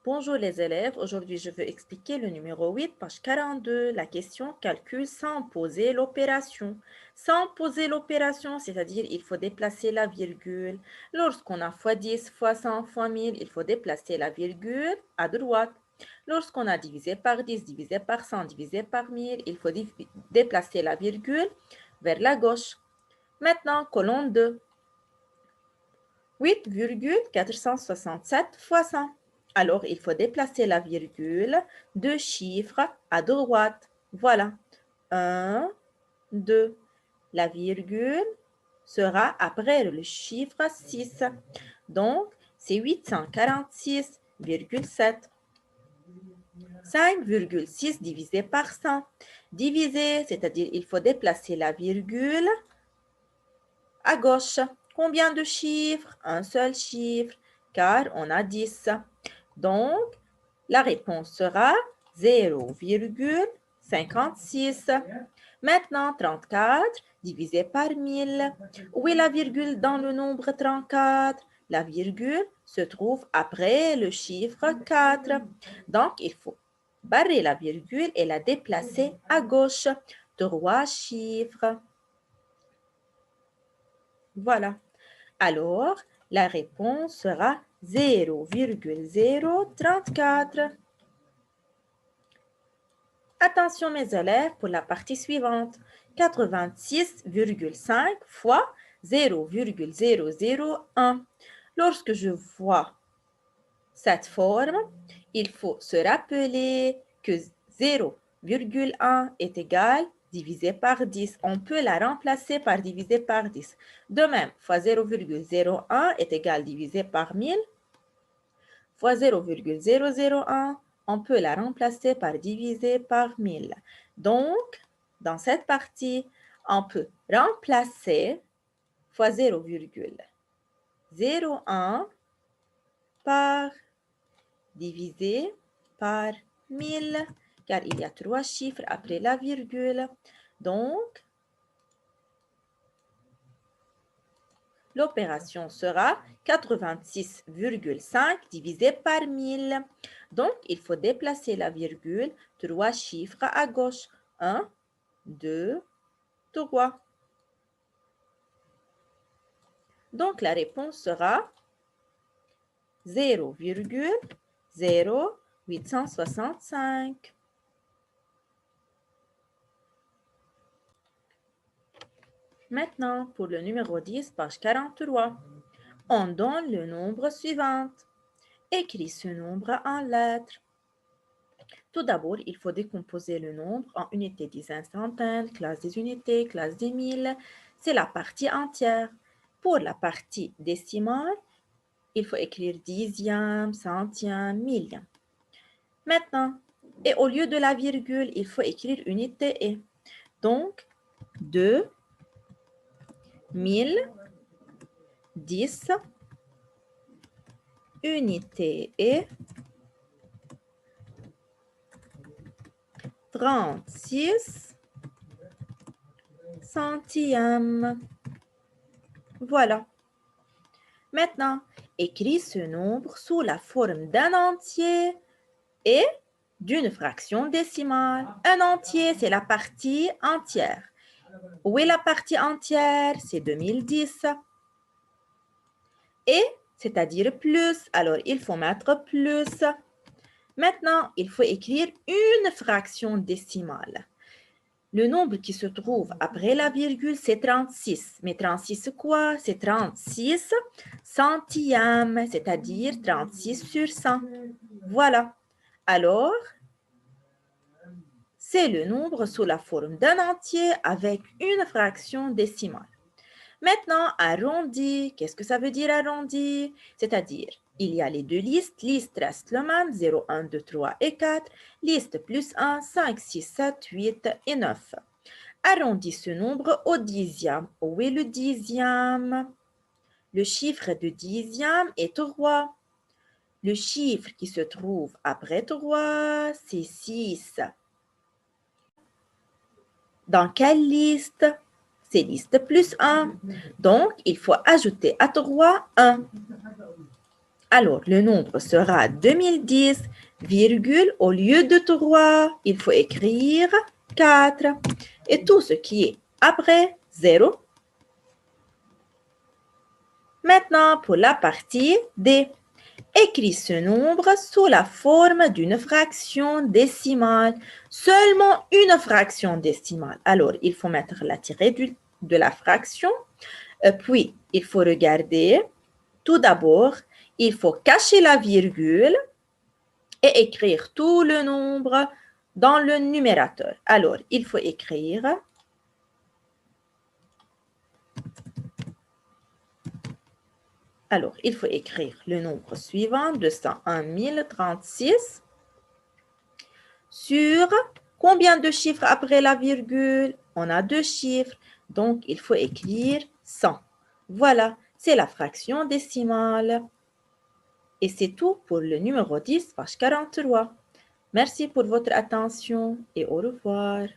Bonjour les élèves, aujourd'hui je veux expliquer le numéro 8, page 42, la question calcul sans poser l'opération. Sans poser l'opération, c'est-à-dire il faut déplacer la virgule. Lorsqu'on a fois 10, fois 100, fois 1000, il faut déplacer la virgule à droite. Lorsqu'on a divisé par 10, divisé par 100, divisé par 1000, il faut déplacer la virgule vers la gauche. Maintenant, colonne 2. 8,467 fois 100. Alors, il faut déplacer la virgule de chiffres à droite. Voilà. 1, 2. La virgule sera après le chiffre 6. Donc, c'est 846,7. 5,6 divisé par 100. Diviser, c'est-à-dire il faut déplacer la virgule à gauche. Combien de chiffres? Un seul chiffre, car on a 10. Donc, la réponse sera 0,56. Maintenant, 34 divisé par 1000. Où est la virgule dans le nombre 34? La virgule se trouve après le chiffre 4. Donc, il faut barrer la virgule et la déplacer à gauche. 3 chiffres. Voilà. Alors, la réponse sera 0,034. Attention mes élèves pour la partie suivante. 86,5 fois 0,001. Lorsque je vois cette forme, il faut se rappeler que 0,1 est égal divisé par 10. On peut la remplacer par divisé par 10. De même, fois 0,01 est égal divisé par 1000 fois 0,001, on peut la remplacer par divisé par 1000. Donc, dans cette partie, on peut remplacer fois 0,01 par divisé par 1000, car il y a 3 chiffres après la virgule. Donc, l'opération sera 86,5 divisé par 1000. Donc, il faut déplacer la virgule 3 chiffres à gauche. 1, 2, 3. Donc, la réponse sera 0,0865. Maintenant, pour le numéro 10, page 43, on donne le nombre suivant. Écris ce nombre en lettres. Tout d'abord, il faut décomposer le nombre en unités, dizaines, centaines, classes des unités, classes des milles. C'est la partie entière. Pour la partie décimale, il faut écrire dixième, centième, millième. Maintenant, et au lieu de la virgule, il faut écrire unité et. Donc, 2, 1000, 10, unité et 36 centièmes. Voilà. Maintenant, écris ce nombre sous la forme d'un entier et d'une fraction décimale. Un entier, c'est la partie entière. Où est la partie entière? C'est 2010. Et, c'est-à-dire plus, alors il faut mettre plus. Maintenant, il faut écrire une fraction décimale. Le nombre qui se trouve après la virgule, c'est 36. Mais 36, c'est quoi? C'est 36 centièmes, c'est-à-dire 36 sur 100. Voilà. Alors, c'est le nombre sous la forme d'un entier avec une fraction décimale. Maintenant, arrondi, qu'est-ce que ça veut dire arrondi? C'est-à-dire, il y a les deux listes, liste reste le même, 0, 1, 2, 3 et 4, liste plus 1, 5, 6, 7, 8 et 9. Arrondis ce nombre au dixième. Où est le dixième? Le chiffre de dixième est 3. Le chiffre qui se trouve après 3, c'est 6. Dans quelle liste? C'est liste plus 1. Donc, il faut ajouter à 3, 1. Alors, le nombre sera 2010, virgule, au lieu de 3, il faut écrire 4. Et tout ce qui est après 0. Maintenant, pour la partie D. Écris ce nombre sous la forme d'une fraction décimale. Seulement une fraction décimale. Alors, il faut mettre la tirée de la fraction. Puis, il faut regarder. Tout d'abord, il faut cacher la virgule et écrire tout le nombre dans le numérateur. Alors, il faut écrire le nombre suivant, 201 036, sur combien de chiffres après la virgule? On a 2 chiffres, donc il faut écrire 100. Voilà, c'est la fraction décimale. Et c'est tout pour le numéro 10, page 43. Merci pour votre attention et au revoir.